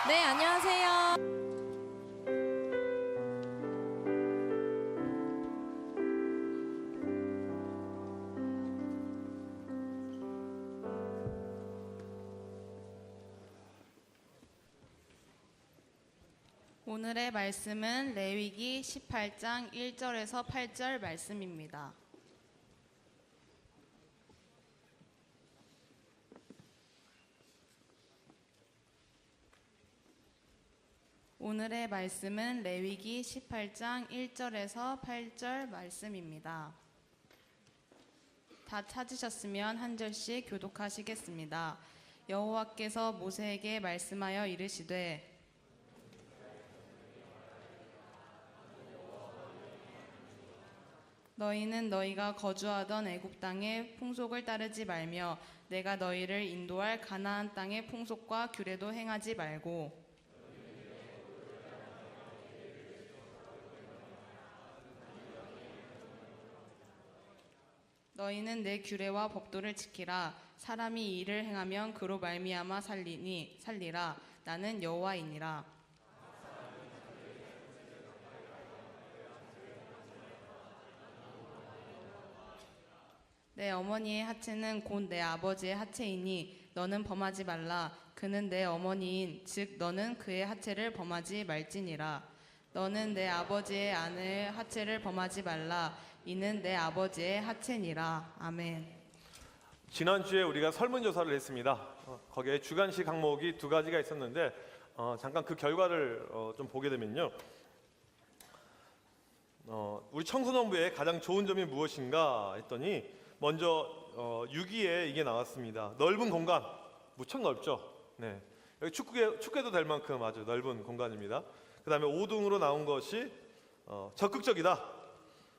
네, 안녕하세요. 오늘의 말씀은 레위기 18장 1절에서 8절 말씀입니다. 오늘의 말씀은 레위기 18장 1절에서 8절 말씀입니다. 다 찾으셨으면 한 절씩 교독하시겠습니다. 여호와께서 모세에게 말씀하여 이르시되 너희는 너희가 거주하던 애굽 땅의 풍속을 따르지 말며 내가 너희를 인도할 가나안 땅의 풍속과 규례도 행하지 말고 너희는 내 규례와 법도를 지키라. 사람이 이 일을 행하면 그로 말미암아 살리라. 나는 여호와이니라. 내 어머니의 하체는 곧 내 아버지의 하체이니 너는 범하지 말라. 그는 내 어머니인 즉 너는 그의 하체를 범하지 말지니라. 너는 내 아버지의 아내의 하체를 범하지 말라. 이는 내 아버지의 하체니라. 아멘. 지난주에 우리가 설문조사를 했습니다. 거기에 주관식 항목이 두 가지가 있었는데 잠깐 그 결과를 좀 보게 되면요, 우리 청소년부의 가장 좋은 점이 무엇인가 했더니 먼저 6위에 이게 나왔습니다. 넓은 공간, 무척 넓죠. 네, 여기 축구에도 될 만큼 아주 넓은 공간입니다. 그 다음에 5등으로 나온 것이 적극적이다.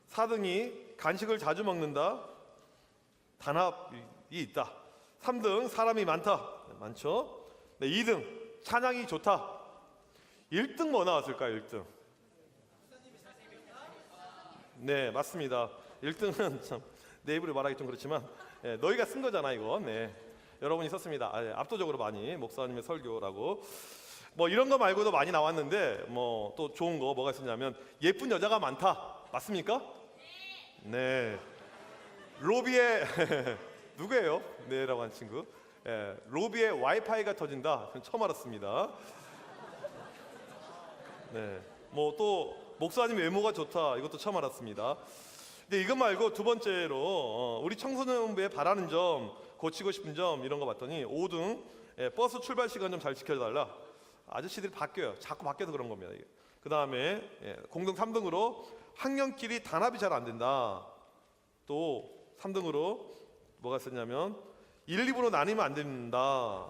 4등이 간식을 자주 먹는다. 단합이 있다. 3등 사람이 많죠. 네, 2등 찬양이 좋다. 1등 뭐 나왔을까요? 1등. 네, 맞습니다. 1등은 참 내 입으로 말하기 좀 그렇지만 너희가 쓴 거잖아 이거. 네, 여러분이 썼습니다. 압도적으로 많이 목사님의 설교라고. 뭐 이런 거 말고도 많이 나왔는데 뭐 또 좋은 거 뭐가 있었냐면 예쁜 여자가 많다. 맞습니까? 네. 로비에 누구예요? 네라고 한 친구. 로비에 와이파이가 터진다. 처음 알았습니다. 네. 뭐 또 목사님 외모가 좋다. 이것도 처음 알았습니다. 근데 이것 말고 두 번째로 우리 청소년부에 바라는 점, 고치고 싶은 점 이런 거 봤더니 5등 버스 출발 시간 좀 잘 지켜달라. 아저씨들이 바뀌어요. 자꾸 바뀌어서 그런 겁니다. 이게. 그 다음에 공등 3등으로 학년끼리 단합이 잘 안 된다. 또 3등으로 뭐가 있었냐면 1, 2부로 나뉘면 안 된다.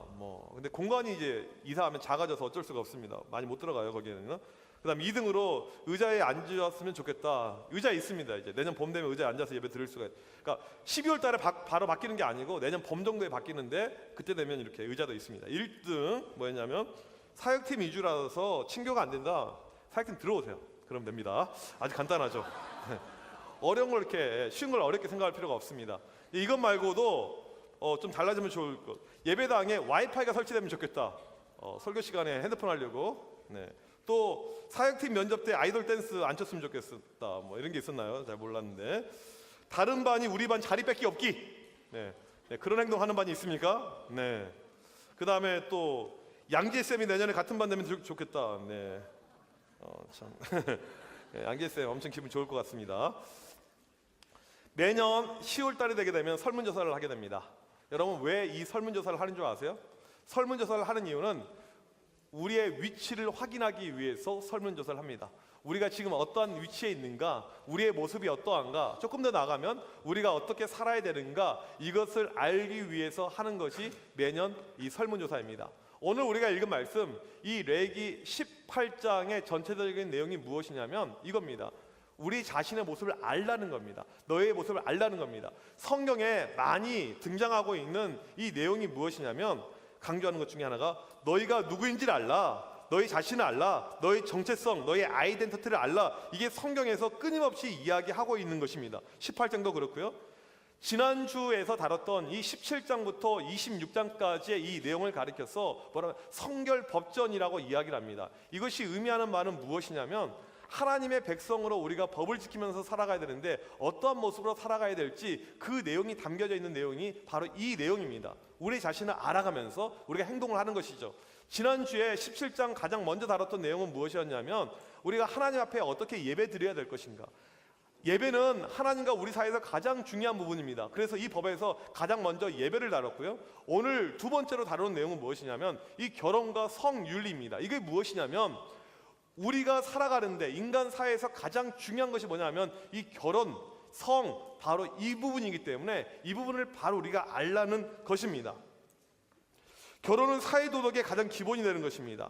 근데 공간이 이제 이사하면 작아져서 어쩔 수가 없습니다. 많이 못 들어가요 거기에는. 그다음 2등으로 의자에 앉았으면 좋겠다. 의자 있습니다. 이제 내년 봄 되면 의자에 앉아서 예배 드릴 수가. 그러니까 12월 달에 바로 바뀌는 게 아니고 내년 봄 정도에 바뀌는데 그때 되면 이렇게 의자도 있습니다. 1등 뭐였냐면 사역팀 위주라서 친교가 안 된다. 사역팀 들어오세요. 그럼 됩니다. 아주 간단하죠. 어려운 걸 이렇게 쉬운 걸 어렵게 생각할 필요가 없습니다. 이것 말고도 좀 달라지면 좋을 것. 예배당에 와이파이가 설치되면 좋겠다. 설교 시간에 핸드폰 하려고. 네. 또 사역팀 면접 때 아이돌 댄스 안 쳤으면 좋겠다. 뭐 이런 게 있었나요? 잘 몰랐는데. 다른 반이 우리 반 자리 뺏기 없기. 네. 네. 그런 행동하는 반이 있습니까? 네. 그 다음에 또 양지혜 쌤이 내년에 같은 반 되면 좋겠다. 네. 참. 양지혜 쌤 엄청 기분 좋을 것 같습니다. 매년 10월 달이 되게 되면 설문조사를 하게 됩니다. 여러분 왜 이 설문조사를 하는 줄 아세요? 설문조사를 하는 이유는 우리의 위치를 확인하기 위해서 설문조사를 합니다. 우리가 지금 어떠한 위치에 있는가, 우리의 모습이 어떠한가, 조금 더 나아가면 우리가 어떻게 살아야 되는가, 이것을 알기 위해서 하는 것이 매년 이 설문조사입니다. 오늘 우리가 읽은 말씀, 이 레위기 18장의 전체적인 내용이 무엇이냐면 이겁니다. 우리 자신의 모습을 알라는 겁니다. 너의 모습을 알라는 겁니다. 성경에 많이 등장하고 있는 이 내용이 무엇이냐면 강조하는 것 중에 하나가 너희가 누구인지를 알라. 너희 자신을 알라. 너희 정체성, 너희 아이덴티티를 알라. 이게 성경에서 끊임없이 이야기하고 있는 것입니다. 18장도 그렇고요. 지난주에서 다뤘던 이 17장부터 26장까지의 이 내용을 가리켜서 성결 법전이라고 이야기를 합니다. 이것이 의미하는 말은 무엇이냐면 하나님의 백성으로 우리가 법을 지키면서 살아가야 되는데 어떠한 모습으로 살아가야 될지 그 내용이 담겨져 있는 내용이 바로 이 내용입니다. 우리 자신을 알아가면서 우리가 행동을 하는 것이죠. 지난주에 17장 가장 먼저 다뤘던 내용은 무엇이었냐면 우리가 하나님 앞에 어떻게 예배 드려야 될 것인가. 예배는 하나님과 우리 사이에서 가장 중요한 부분입니다. 그래서 이 법에서 가장 먼저 예배를 다뤘고요. 오늘 두 번째로 다루는 내용은 무엇이냐면 이 결혼과 성윤리입니다. 이게 무엇이냐면 우리가 살아가는데 인간 사회에서 가장 중요한 것이 뭐냐면 이 결혼, 성, 바로 이 부분이기 때문에 이 부분을 바로 우리가 알라는 것입니다. 결혼은 사회도덕의 가장 기본이 되는 것입니다.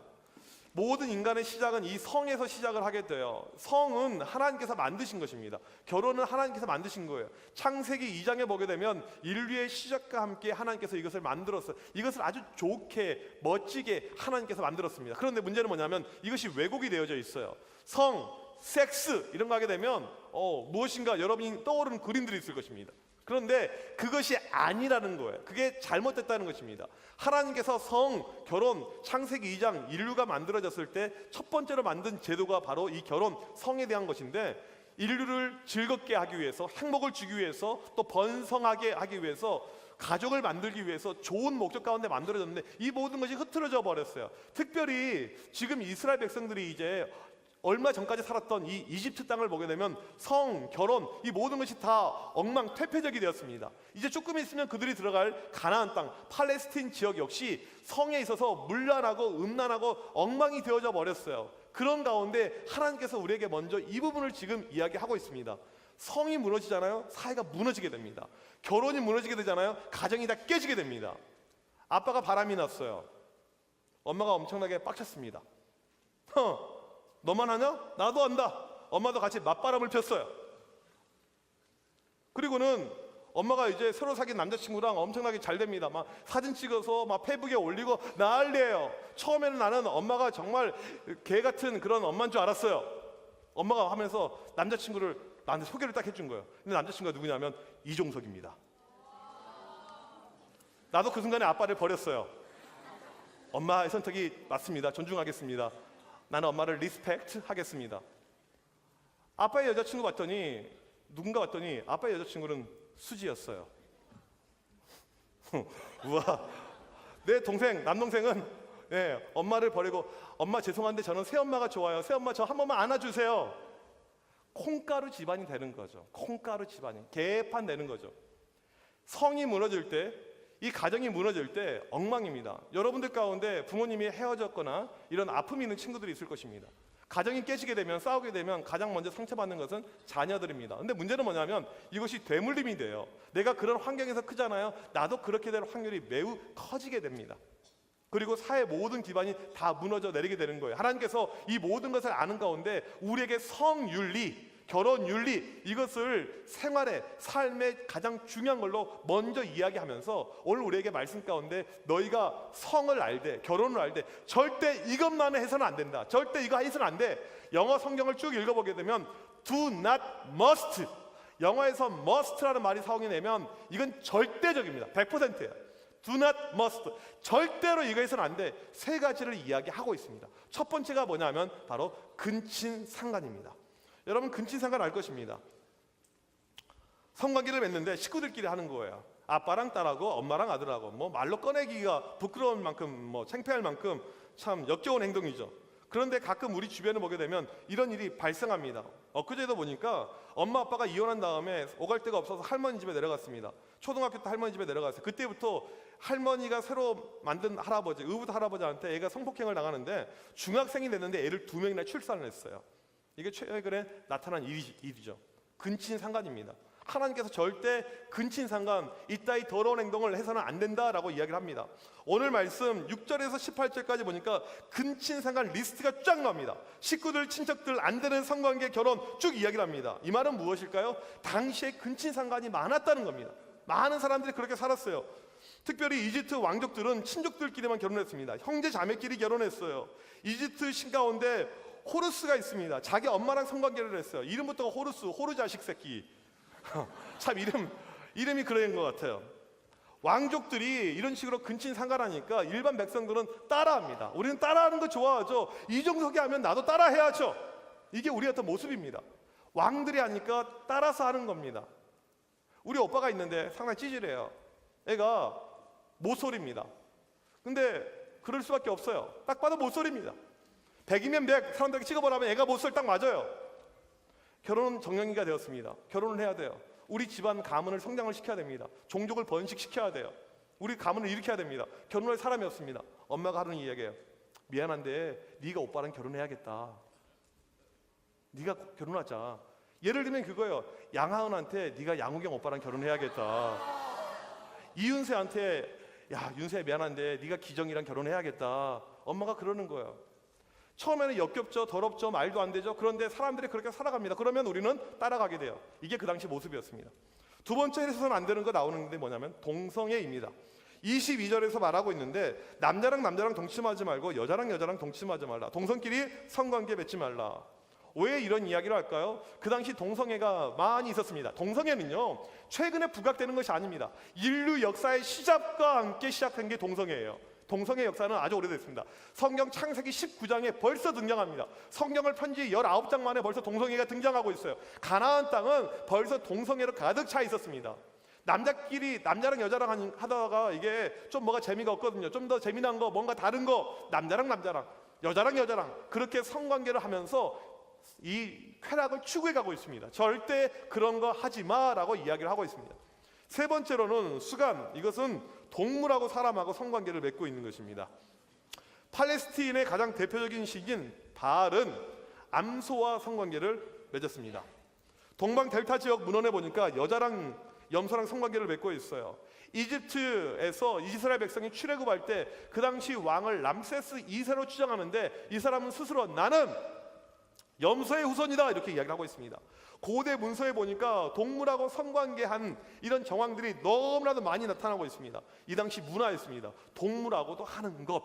모든 인간의 시작은 이 성에서 시작을 하게 돼요. 성은 하나님께서 만드신 것입니다. 결혼은 하나님께서 만드신 거예요. 창세기 2장에 보게 되면 인류의 시작과 함께 하나님께서 이것을 만들었어요. 이것을 아주 좋게 멋지게 하나님께서 만들었습니다. 그런데 문제는 뭐냐면 이것이 왜곡이 되어져 있어요. 성, 섹스 이런 거 하게 되면 무엇인가 여러분이 떠오르는 그림들이 있을 것입니다. 그런데 그것이 아니라는 거예요. 그게 잘못됐다는 것입니다. 하나님께서 성, 결혼, 창세기 2장 인류가 만들어졌을 때 첫 번째로 만든 제도가 바로 이 결혼, 성에 대한 것인데 인류를 즐겁게 하기 위해서, 행복을 주기 위해서, 또 번성하게 하기 위해서, 가족을 만들기 위해서 좋은 목적 가운데 만들어졌는데 이 모든 것이 흐트러져 버렸어요. 특별히 지금 이스라엘 백성들이 이제 얼마 전까지 살았던 이 이집트 땅을 보게 되면 성, 결혼 이 모든 것이 다 엉망퇴폐적이 되었습니다. 이제 조금 있으면 그들이 들어갈 가나안 땅, 팔레스틴 지역 역시 성에 있어서 문란하고 음란하고 엉망이 되어져 버렸어요. 그런 가운데 하나님께서 우리에게 먼저 이 부분을 지금 이야기하고 있습니다. 성이 무너지잖아요. 사회가 무너지게 됩니다. 결혼이 무너지게 되잖아요. 가정이 다 깨지게 됩니다. 아빠가 바람이 났어요. 엄마가 엄청나게 빡쳤습니다. 너만 하냐? 나도 한다. 엄마도 같이 맞바람을 폈어요. 그리고는 엄마가 이제 새로 사귄 남자친구랑 엄청나게 잘 됩니다. 막 사진 찍어서 막 페이북에 올리고 난리예요. 처음에는 나는 엄마가 정말 개 같은 그런 엄마인 줄 알았어요. 엄마가 하면서 남자친구를 나한테 소개를 딱 해준 거예요. 근데 남자친구가 누구냐면 이종석입니다. 나도 그 순간에 아빠를 버렸어요. 엄마의 선택이 맞습니다. 존중하겠습니다. 나는 엄마를 리스펙트 하겠습니다. 아빠의 여자친구 봤더니 누군가 봤더니 아빠의 여자친구는 수지였어요. 우와, 내 동생, 남동생은 엄마를 버리고 엄마 죄송한데 저는 새엄마가 좋아요. 새엄마 저 한 번만 안아주세요. 콩가루 집안이 되는 거죠. 콩가루 집안이 개판 되는 거죠. 성이 무너질 때, 이 가정이 무너질 때 엉망입니다. 여러분들 가운데 부모님이 헤어졌거나 이런 아픔이 있는 친구들이 있을 것입니다. 가정이 깨지게 되면, 싸우게 되면 가장 먼저 상처받는 것은 자녀들입니다. 근데 문제는 뭐냐면 이것이 되물림이 돼요. 내가 그런 환경에서 크잖아요. 나도 그렇게 될 확률이 매우 커지게 됩니다. 그리고 사회 모든 기반이 다 무너져 내리게 되는 거예요. 하나님께서 이 모든 것을 아는 가운데 우리에게 성윤리, 결혼윤리 이것을 생활의 삶의 가장 중요한 걸로 먼저 이야기하면서 오늘 우리에게 말씀 가운데 너희가 성을 알되 결혼을 알되 절대 이것만 해서는 안 된다. 절대 이거 해서는 안 돼. 영어 성경을 쭉 읽어보게 되면 do not must, 영어에서 must라는 말이 사용이 되면 이건 절대적입니다. 100%예요. do not must, 절대로 이거 해서는 안 돼. 세 가지를 이야기하고 있습니다. 첫 번째가 뭐냐면 바로 근친상간입니다. 여러분 근친상간 알 것입니다. 성관계를 맺는데 식구들끼리 하는 거예요. 아빠랑 딸하고 엄마랑 아들하고 뭐 말로 꺼내기가 부끄러운 만큼 뭐 창피할 만큼 참 역겨운 행동이죠. 그런데 가끔 우리 주변을 보게 되면 이런 일이 발생합니다. 엊그제도 보니까 엄마 아빠가 이혼한 다음에 오갈 데가 없어서 할머니 집에 내려갔습니다. 초등학교 때 할머니 집에 내려갔어요. 그때부터 할머니가 새로 만든 할아버지, 의붓 할아버지한테 애가 성폭행을 당하는데 중학생이 됐는데 애를 2명이나 출산을 했어요. 이게 최근에 나타난 일이죠. 근친상간입니다. 하나님께서 절대 근친상간 이따위 더러운 행동을 해서는 안 된다라고 이야기를 합니다. 오늘 말씀 6절에서 18절까지 보니까 근친상간 리스트가 쫙 나옵니다. 식구들, 친척들, 안 되는 성관계, 결혼 쭉 이야기를 합니다. 이 말은 무엇일까요? 당시에 근친상간이 많았다는 겁니다. 많은 사람들이 그렇게 살았어요. 특별히 이집트 왕족들은 친족들끼리만 결혼했습니다. 형제 자매끼리 결혼했어요. 이집트 신 가운데 호루스가 있습니다. 자기 엄마랑 성관계를 했어요. 이름부터가 호루스, 호루 자식 새끼. 참 이름이 그런 것 같아요. 왕족들이 이런 식으로 근친상간하니까 일반 백성들은 따라합니다. 우리는 따라하는 거 좋아하죠. 이종석이 하면 나도 따라해야죠. 이게 우리 같은 모습입니다. 왕들이 하니까 따라서 하는 겁니다. 우리 오빠가 있는데 상당히 찌질해요. 애가 모쏠입니다. 근데 그럴 수밖에 없어요. 딱 봐도 모쏠입니다. 100이면 100, 사람들에게 찍어보라면 애가 모쏠 딱 맞아요. 결혼은 정년기가 되었습니다. 결혼을 해야 돼요. 우리 집안 가문을 성장을 시켜야 됩니다. 종족을 번식시켜야 돼요. 우리 가문을 일으켜야 됩니다. 결혼할 사람이 없습니다. 엄마가 하는 이야기예요. 미안한데 네가 오빠랑 결혼해야겠다. 네가 결혼하자. 예를 들면 그거예요. 양하은한테 네가 양우경 오빠랑 결혼해야겠다. 이윤세한테 야 윤세 미안한데 네가 기정이랑 결혼해야겠다. 엄마가 그러는 거예요. 처음에는 역겹죠, 더럽죠, 말도 안 되죠. 그런데 사람들이 그렇게 살아갑니다. 그러면 우리는 따라가게 돼요. 이게 그 당시 모습이었습니다. 두 번째 해서는 안 되는 거 나오는 게 뭐냐면 동성애입니다. 22절에서 말하고 있는데 남자랑 남자랑 동침하지 말고 여자랑 여자랑 동침하지 말라. 동성끼리 성관계 맺지 말라. 왜 이런 이야기를 할까요? 그 당시 동성애가 많이 있었습니다. 동성애는요 최근에 부각되는 것이 아닙니다. 인류 역사의 시작과 함께 시작된 게 동성애예요. 동성애 역사는 아주 오래됐습니다. 성경 창세기 19장에 벌써 등장합니다. 성경을 편지 19장 만에 벌써 동성애가 등장하고 있어요. 가나안 땅은 벌써 동성애로 가득 차 있었습니다. 남자끼리 남자랑 여자랑 하다가 이게 좀 뭐가 재미가 없거든요. 좀 더 재미난 거 뭔가 다른 거 남자랑 남자랑 여자랑 여자랑 그렇게 성관계를 하면서 이 쾌락을 추구해 가고 있습니다. 절대 그런 거 하지 마라고 이야기를 하고 있습니다. 세 번째로는 수간, 이것은 동물하고 사람하고 성관계를 맺고 있는 것입니다. 팔레스틴의 가장 대표적인 시기인 바알은 암소와 성관계를 맺었습니다. 동방 델타 지역 문헌에 보니까 여자랑 염소랑 성관계를 맺고 있어요. 이집트에서 이스라엘 백성이 출애굽할 때 그 당시 왕을 람세스 2세로 추정하는데 이 사람은 스스로 나는 염소의 후손이다 이렇게 이야기를 하고 있습니다. 고대 문서에 보니까 동물하고 성관계한 이런 정황들이 너무나도 많이 나타나고 있습니다. 이 당시 문화였습니다. 동물하고도 하는 것,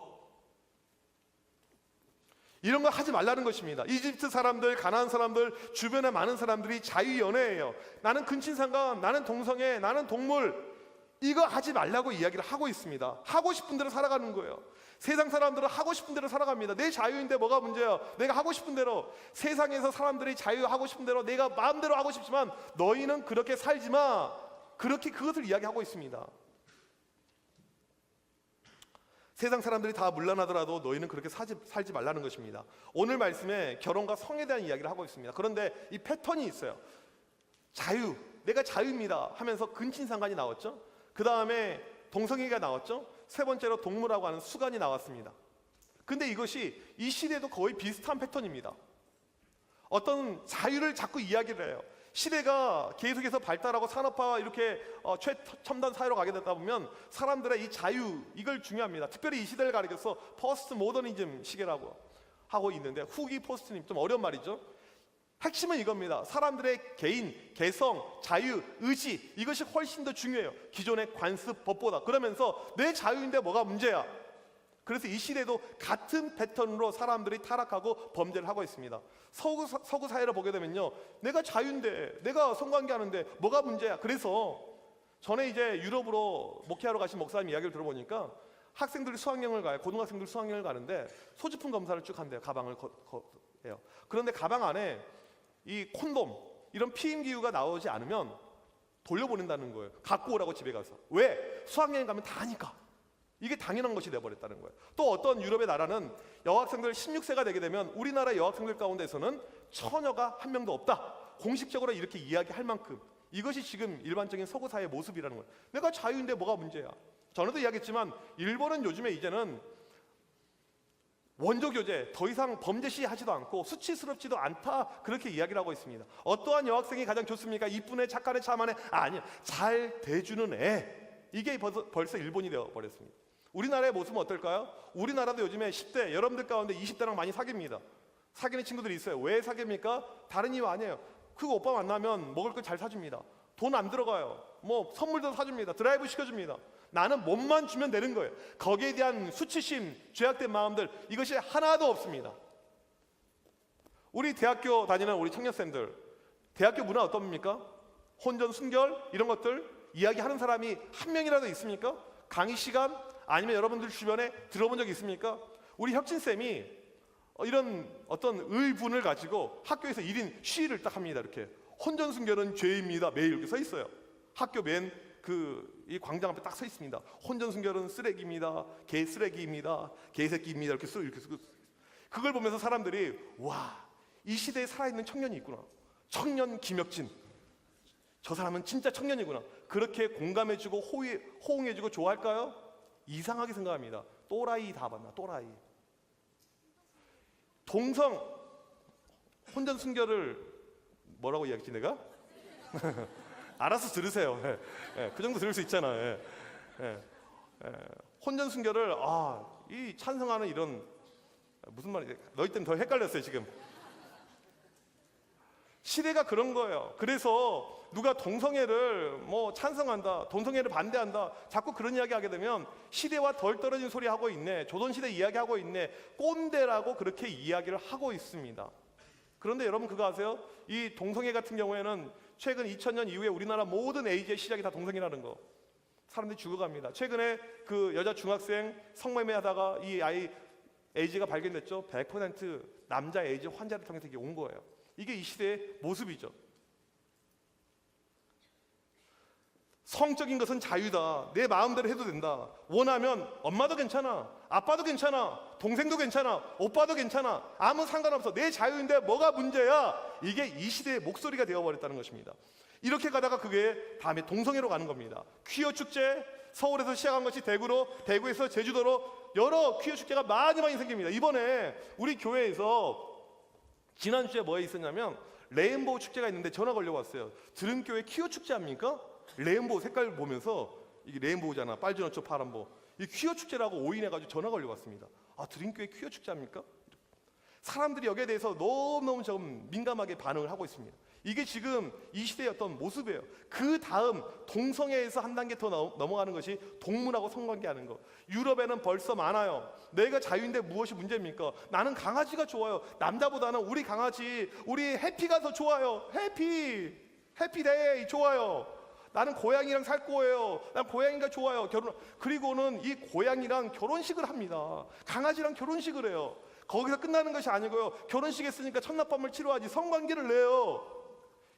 이런 거 하지 말라는 것입니다. 이집트 사람들, 가나안 사람들, 주변에 많은 사람들이 자유연애예요. 나는 근친상간, 나는 동성애, 나는 동물, 이거 하지 말라고 이야기를 하고 있습니다. 하고 싶은 대로 살아가는 거예요. 세상 사람들은 하고 싶은 대로 살아갑니다. 내 자유인데 뭐가 문제야? 내가 하고 싶은 대로. 세상에서 사람들이 자유하고 싶은 대로 내가 마음대로 하고 싶지만 너희는 그렇게 살지 마. 그렇게 그것을 이야기하고 있습니다. 세상 사람들이 다 물러나더라도 너희는 그렇게 살지 말라는 것입니다. 오늘 말씀에 결혼과 성에 대한 이야기를 하고 있습니다. 그런데 이 패턴이 있어요. 자유, 내가 자유입니다 하면서 근친상간이 나왔죠. 그 다음에 동성애가 나왔죠. 세 번째로 동물하고 하는 수간이 나왔습니다. 근데 이것이 이 시대에도 거의 비슷한 패턴입니다. 어떤 자유를 자꾸 이야기를 해요. 시대가 계속해서 발달하고 산업화 이렇게 최첨단 사회로 가게 되다 보면 사람들의 이 자유, 이걸 중요합니다. 특별히 이 시대를 가리켜서 포스트 모더니즘 시계라고 하고 있는데, 후기 포스트님 좀 어려운 말이죠. 핵심은 이겁니다. 사람들의 개인, 개성, 자유, 의지, 이것이 훨씬 더 중요해요. 기존의 관습, 법보다. 그러면서 내 자유인데 뭐가 문제야? 그래서 이 시대도 같은 패턴으로 사람들이 타락하고 범죄를 하고 있습니다. 서구 사회를 보게 되면요, 내가 자유인데, 내가 성관계하는데 뭐가 문제야? 그래서 전에 이제 유럽으로 목회하러 가신 목사님 이야기를 들어보니까 학생들이 수학여행을 가요. 고등학생들 수학여행을 가는데 소지품 검사를 쭉 한대요. 가방을 해요. 그런데 가방 안에 이 콘돔, 이런 피임기구가 나오지 않으면 돌려보낸다는 거예요. 갖고 오라고 집에 가서. 왜? 수학여행 가면 다 하니까. 이게 당연한 것이 되어버렸다는 거예요. 또 어떤 유럽의 나라는 여학생들 16세가 되게 되면 우리나라 여학생들 가운데서는 처녀가 한 명도 없다. 공식적으로 이렇게 이야기할 만큼 이것이 지금 일반적인 서구 사회의 모습이라는 거예요. 내가 자유인데 뭐가 문제야? 전에도 이야기했지만 일본은 요즘에 이제는 원조 교제, 더 이상 범죄 시하지도 않고 수치스럽지도 않다, 그렇게 이야기를 하고 있습니다. 어떠한 여학생이 가장 좋습니까? 이쁜 애, 착한 애, 참한 애? 아니요, 잘 대주는 애. 이게 벌써 일본이 되어버렸습니다. 우리나라의 모습은 어떨까요? 우리나라도 요즘에 10대, 여러분들 가운데 20대랑 많이 사깁니다. 사귀는 친구들이 있어요. 왜 사깁니까? 다른 이유 아니에요. 그 오빠 만나면 먹을 거 잘 사줍니다. 돈 안 들어가요. 뭐 선물도 사줍니다. 드라이브 시켜줍니다. 나는 몸만 주면 되는 거예요. 거기에 대한 수치심, 죄악된 마음들, 이것이 하나도 없습니다. 우리 대학교 다니는 우리 청년생들, 대학교 문화 어떻습니까? 혼전, 순결 이런 것들, 이야기하는 사람이 한 명이라도 있습니까? 강의 시간 아니면 여러분들 주변에 들어본 적 있습니까? 우리 혁진쌤이 이런 어떤 의분을 가지고 학교에서 1인 시위를 딱 합니다. 이렇게 혼전순결은 죄입니다. 매일 이렇게 서 있어요. 학교 맨 이 광장 앞에 딱 서 있습니다. 혼전순결은 쓰레기입니다. 개 쓰레기입니다. 개새끼입니다. 이렇게 쓰고 그걸 보면서 사람들이 와, 이 시대에 살아있는 청년이 있구나. 청년 김혁진. 저 사람은 진짜 청년이구나. 그렇게 공감해주고 호응해주고 좋아할까요? 이상하게 생각합니다. 또라이 다 봤나? 또라이. 동성 혼전순결을 뭐라고 이야기했지 내가? 알아서 들으세요. 그 정도 들을 수 있잖아. 혼전순결을 이 찬성하는 이런 무슨 말이지? 너희 때문에 더 헷갈렸어요 지금. 시대가 그런 거예요. 그래서 누가 동성애를 뭐 찬성한다, 동성애를 반대한다, 자꾸 그런 이야기 하게 되면 시대와 덜 떨어진 소리 하고 있네, 조선시대 이야기하고 있네, 꼰대라고 그렇게 이야기를 하고 있습니다. 그런데 여러분 그거 아세요? 이 동성애 같은 경우에는 최근 2000년 이후에 우리나라 모든 에이즈의 시작이 다 동성애라는 거. 사람들이 죽어갑니다. 최근에 그 여자 중학생 성매매하다가 이 아이 에이즈가 발견됐죠. 100% 남자 에이즈 환자를 통해서 이게 온 거예요. 이게 이 시대의 모습이죠. 성적인 것은 자유다. 내 마음대로 해도 된다. 원하면 엄마도 괜찮아, 아빠도 괜찮아, 동생도 괜찮아, 오빠도 괜찮아. 아무 상관없어. 내 자유인데 뭐가 문제야? 이게 이 시대의 목소리가 되어버렸다는 것입니다. 이렇게 가다가 그게 다음에 동성애로 가는 겁니다. 퀴어 축제, 서울에서 시작한 것이 대구로, 대구에서 제주도로 여러 퀴어 축제가 많이 생깁니다. 이번에 우리 교회에서 지난주에 뭐에 있었냐면 레인보우 축제가 있는데 전화 걸려왔어요. 들음교회 퀴어 축제 합니까? 레인보우 색깔 보면서 이게 레인보우잖아. 빨주노초 파란보. 이 퀴어 축제라고 오인해가지고 전화 걸려왔습니다. 들음교회 퀴어 축제 합니까? 사람들이 여기에 대해서 너무너무 좀 민감하게 반응을 하고 있습니다. 이게 지금 이 시대의 어떤 모습이에요. 그 다음 동성애에서 한 단계 더 넘어가는 것이 동물하고 성관계하는 거. 유럽에는 벌써 많아요. 내가 자유인데 무엇이 문제입니까? 나는 강아지가 좋아요. 남자보다는 우리 강아지, 우리 해피가 더 좋아요. 해피데이 좋아요. 나는 고양이랑 살 거예요. 난 고양이가 좋아요. 그리고는 이 고양이랑 결혼식을 합니다. 강아지랑 결혼식을 해요. 거기서 끝나는 것이 아니고요. 결혼식 했으니까 첫날밤을 치러야지. 성관계를 내요.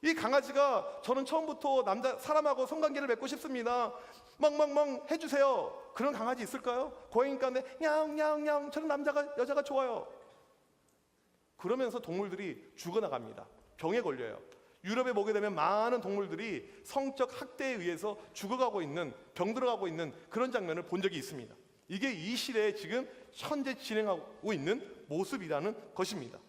이 강아지가 저는 처음부터 사람하고 성관계를 맺고 싶습니다. 멍멍멍 해주세요. 그런 강아지 있을까요? 고양이니까 냥냥냥 저는 여자가 좋아요. 그러면서 동물들이 죽어나갑니다. 병에 걸려요. 유럽에 보게 되면 많은 동물들이 성적 학대에 의해서 죽어가고 있는, 병들어가고 있는 그런 장면을 본 적이 있습니다. 이게 이 시대에 지금 현재 진행하고 있는 모습이라는 것입니다.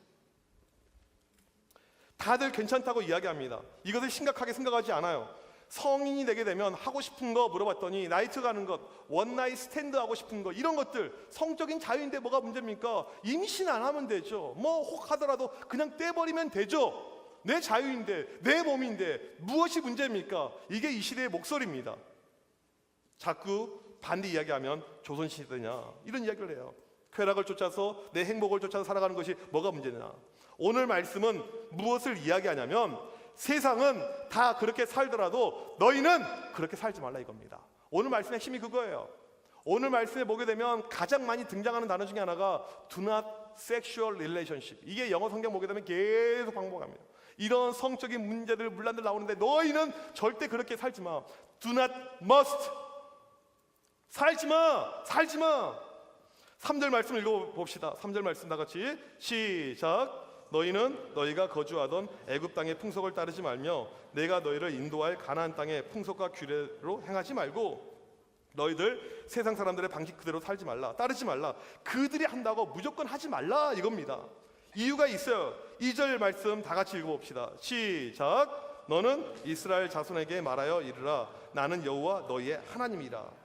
다들 괜찮다고 이야기합니다. 이것을 심각하게 생각하지 않아요. 성인이 되게 되면 하고 싶은 거 물어봤더니 나이트 가는 것, 원나잇 스탠드 하고 싶은 거, 이런 것들, 성적인 자유인데 뭐가 문제입니까? 임신 안 하면 되죠. 뭐 혹 하더라도 그냥 떼버리면 되죠. 내 자유인데, 내 몸인데 무엇이 문제입니까? 이게 이 시대의 목소리입니다. 자꾸 반대 이야기하면 조선시대냐 이런 이야기를 해요. 쾌락을 쫓아서 내 행복을 쫓아서 살아가는 것이 뭐가 문제냐. 오늘 말씀은 무엇을 이야기하냐면 세상은 다 그렇게 살더라도 너희는 그렇게 살지 말라 이겁니다. 오늘 말씀의 힘이 그거예요. 오늘 말씀에 보게 되면 가장 많이 등장하는 단어 중에 하나가 Do not sexual relationship. 이게 영어 성경 보게 되면 계속 반복합니다. 이런 성적인 문제들, 문란들 나오는데 너희는 절대 그렇게 살지 마. Do not must. 살지 마. 3절 말씀 읽어봅시다. 3절 말씀 다 같이 시작. 너희는 너희가 거주하던 애굽 땅의 풍속을 따르지 말며 내가 너희를 인도할 가나안 땅의 풍속과 규례로 행하지 말고 너희들 세상 사람들의 방식 그대로 살지 말라. 따르지 말라. 그들이 한다고 무조건 하지 말라 이겁니다. 이유가 있어요. 2절 말씀 다 같이 읽어봅시다. 시작. 너는 이스라엘 자손에게 말하여 이르라. 나는 여호와 너희의 하나님이라.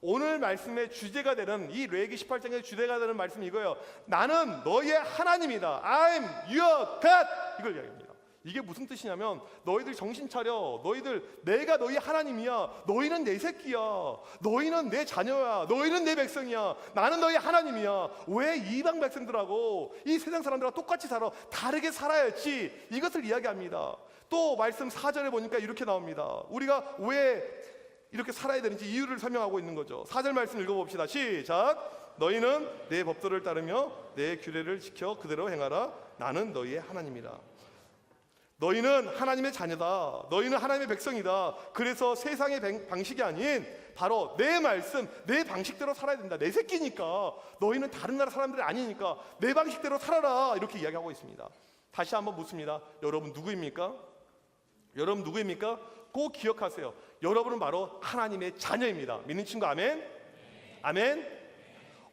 오늘 말씀의 주제가 되는 이 레위기 18장의 주제가 되는 말씀이 이거예요. 나는 너희의 하나님이다. I'm your God. 이걸 이야기합니다. 이게 무슨 뜻이냐면 너희들 정신 차려. 내가 너희 하나님이야. 너희는 내 새끼야. 너희는 내 자녀야. 너희는 내 백성이야. 나는 너희 하나님이야. 왜 이방 백성들하고 이 세상 사람들하고 똑같이 살아? 다르게 살아야지. 이것을 이야기합니다. 또 말씀 4절에 보니까 이렇게 나옵니다. 우리가 왜 이렇게 살아야 되는지 이유를 설명하고 있는 거죠. 4절 말씀 읽어봅시다. 시작. 너희는 내 법도를 따르며 내 규례를 지켜 그대로 행하라. 나는 너희의 하나님이라. 너희는 하나님의 자녀다. 너희는 하나님의 백성이다. 그래서 세상의 방식이 아닌 바로 내 말씀, 내 방식대로 살아야 된다. 내 새끼니까. 너희는 다른 나라 사람들이 아니니까 내 방식대로 살아라. 이렇게 이야기하고 있습니다. 다시 한번 묻습니다. 여러분 누구입니까? 여러분 누구입니까? 꼭 기억하세요. 여러분은 바로 하나님의 자녀입니다. 믿는 친구 아멘? 아멘?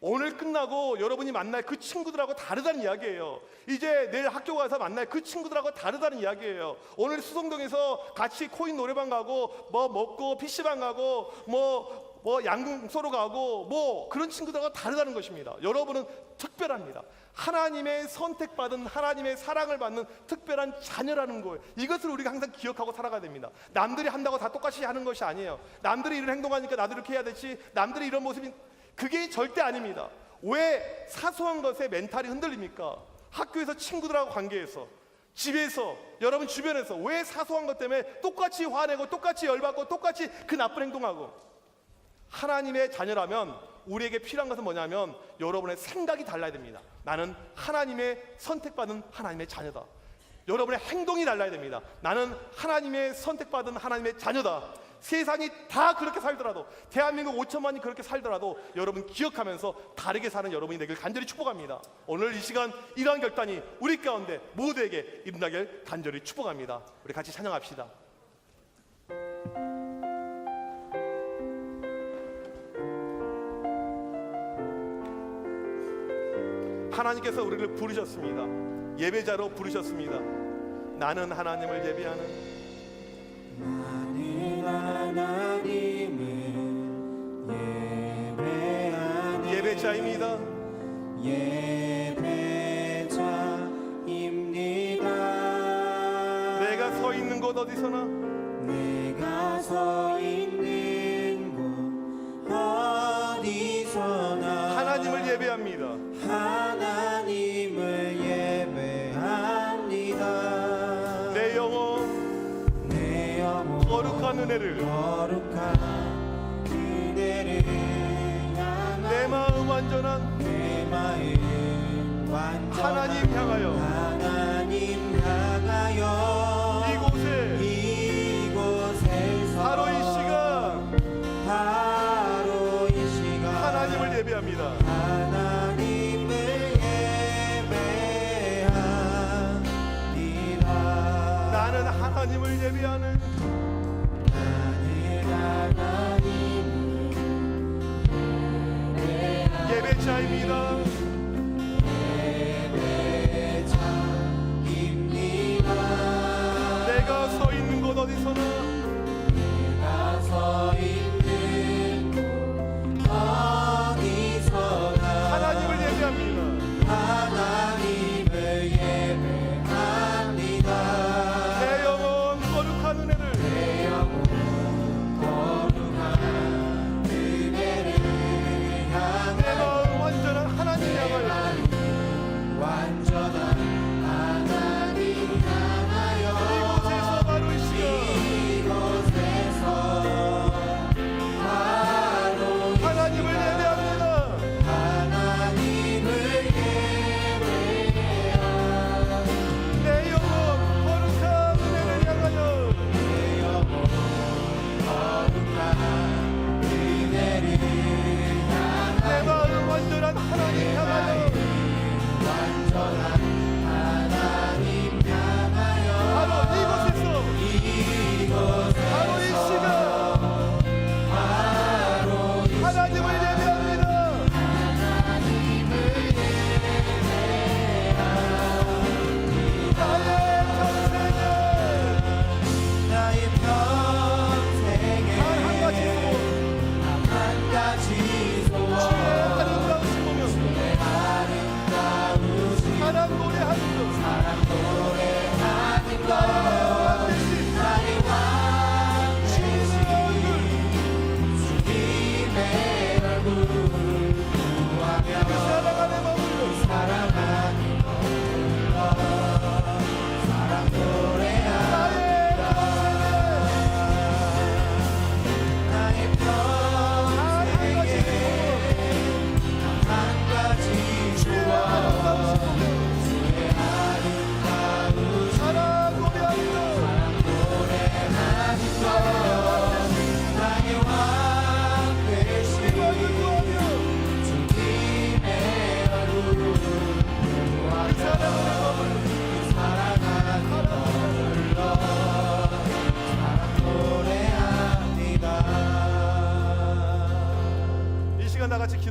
오늘 끝나고 여러분이 만날 그 친구들하고 다르다는 이야기예요. 이제 내일 학교 가서 만날 그 친구들하고 다르다는 이야기예요. 오늘 수성동에서 같이 코인 노래방 가고 뭐 먹고 PC방 가고 뭐 양궁소로 가고 뭐 그런 친구들하고 다르다는 것입니다. 여러분은 특별합니다. 하나님의 선택받은, 하나님의 사랑을 받는 특별한 자녀라는 거예요. 이것을 우리가 항상 기억하고 살아가야 됩니다. 남들이 한다고 다 똑같이 하는 것이 아니에요. 남들이 이런 행동하니까 나도 이렇게 해야 되지, 남들이 이런 모습이, 그게 절대 아닙니다. 왜 사소한 것에 멘탈이 흔들립니까? 학교에서 친구들하고 관계에서, 집에서, 여러분 주변에서 왜 사소한 것 때문에 똑같이 화내고 똑같이 열받고 똑같이 그 나쁜 행동하고? 하나님의 자녀라면 우리에게 필요한 것은 뭐냐면 여러분의 생각이 달라야 됩니다. 나는 하나님의 선택받은 하나님의 자녀다. 여러분의 행동이 달라야 됩니다. 나는 하나님의 선택받은 하나님의 자녀다. 세상이 다 그렇게 살더라도, 대한민국 5천만이 그렇게 살더라도 여러분 기억하면서 다르게 사는 여러분이 되길 간절히 축복합니다. 오늘 이 시간 이러한 결단이 우리 가운데 모두에게 일어나길 간절히 축복합니다. 우리 같이 찬양합시다. 하나님께서 우리를 부르셨습니다. 예배자로 부르셨습니다. 나는 하나님을 예배하는, 나는 하나님을 예배하는 예배자입니다. 예배자입니다. 내가 서 있는 곳 어디서나, 내가 서 있는 곳 어디서나 하나님을 예배합니다. 하나님을 예배합니다. 내 영혼 거룩한 은혜를, 거룩한 은혜를 향한 내 마음 완전한 내 마음 완전한 하나님 향하여 하나님 향하여 이곳에서 바로 이 시간 하나님을 예배합니다. 하나님을 예배합니다. 나는 하나님을 예배하는 예배자입니다. 내가 서 있는 곳 어디서나, 하나님을 예배합니다. 하나님을 예배합니다. 내 영혼 거룩한 은혜를, 거룩한 은혜를 향한 내 마음 완전한 하나님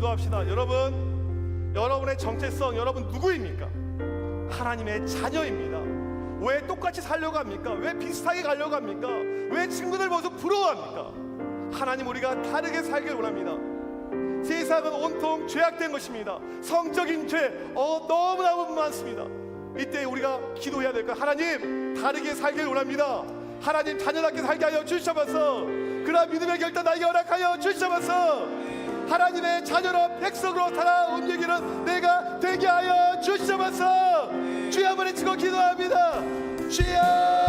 기도합시다. 여러분의 정체성, 여러분 누구입니까? 하나님의 자녀입니다. 왜 똑같이 살려고 합니까? 왜 비슷하게 가려고 합니까? 왜 친구들 모습 부러워합니까? 하나님, 우리가 다르게 살길 원합니다. 세상은 온통 죄악된 것입니다. 성적인 죄 너무나 많습니다. 이때 우리가 기도해야 될 것, 하나님 다르게 살길 원합니다. 하나님 자녀답게 살게 하여 주셔서 그러한 믿음의 결단 나에게 허락하여 주셔서 하나님의 자녀로 백성으로 살아 움직이는 내가 되게 하여 주셔서 주여 한번 외치고 기도합니다. 주여.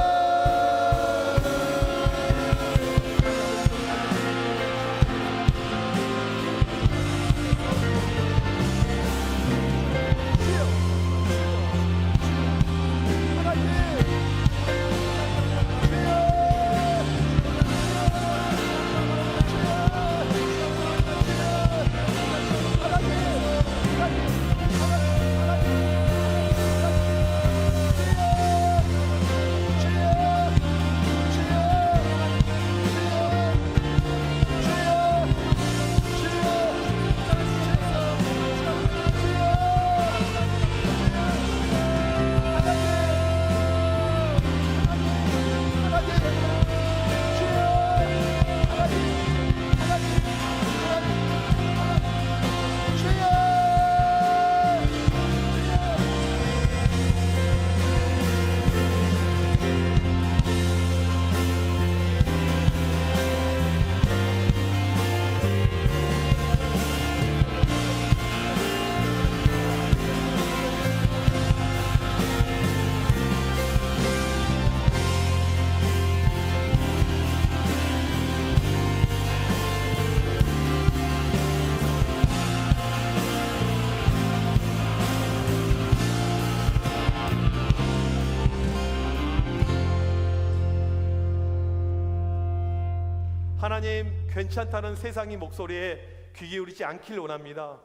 하나님, 괜찮다는 세상의 목소리에 귀 기울이지 않길 원합니다.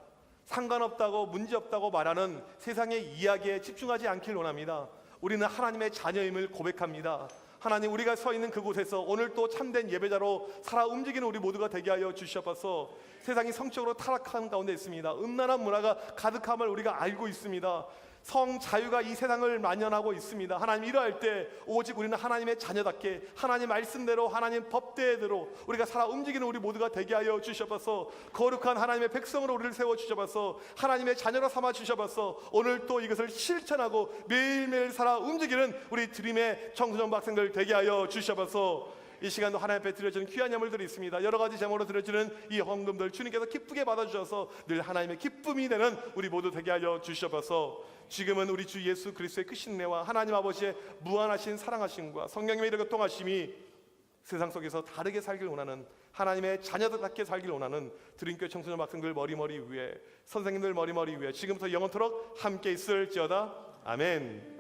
상관없다고 문제없다고 말하는 세상의 이야기에 집중하지 않길 원합니다. 우리는 하나님의 자녀임을 고백합니다. 하나님, 우리가 서 있는 그곳에서 오늘 또 참된 예배자로 살아 움직이는 우리 모두가 되게 하여 주시옵소서. 세상이 성적으로 타락한 가운데 있습니다. 음란한 문화가 가득함을 우리가 알고 있습니다. 성 자유가 이 세상을 만연하고 있습니다. 하나님, 이러할 때 오직 우리는 하나님의 자녀답게 하나님 말씀대로 하나님 법대로 우리가 살아 움직이는 우리 모두가 되게 하여 주셔서 거룩한 하나님의 백성으로 우리를 세워 주셔서 하나님의 자녀로 삼아 주셔서 오늘 또 이것을 실천하고 매일매일 살아 움직이는 우리 드림의 청소년 학생들 되게 하여 주셔서 이 시간도 하나님 앞에 드려지는 귀한 예물들이 있습니다. 여러 가지 제목으로 드려지는 이 헌금들 주님께서 기쁘게 받아주셔서 늘 하나님의 기쁨이 되는 우리 모두 되게 하여 주셔서 지금은 우리 주 예수 그리스도의 크신 은혜와 하나님 아버지의 무한하신 사랑하심과 성령님의 이르게 통하심이 세상 속에서 다르게 살길 원하는 하나님의 자녀답게 살길 원하는 드림교회 청소년 학생들 머리머리 위에 선생님들 머리머리 위에 지금부터 영원토록 함께 있을지어다. 아멘.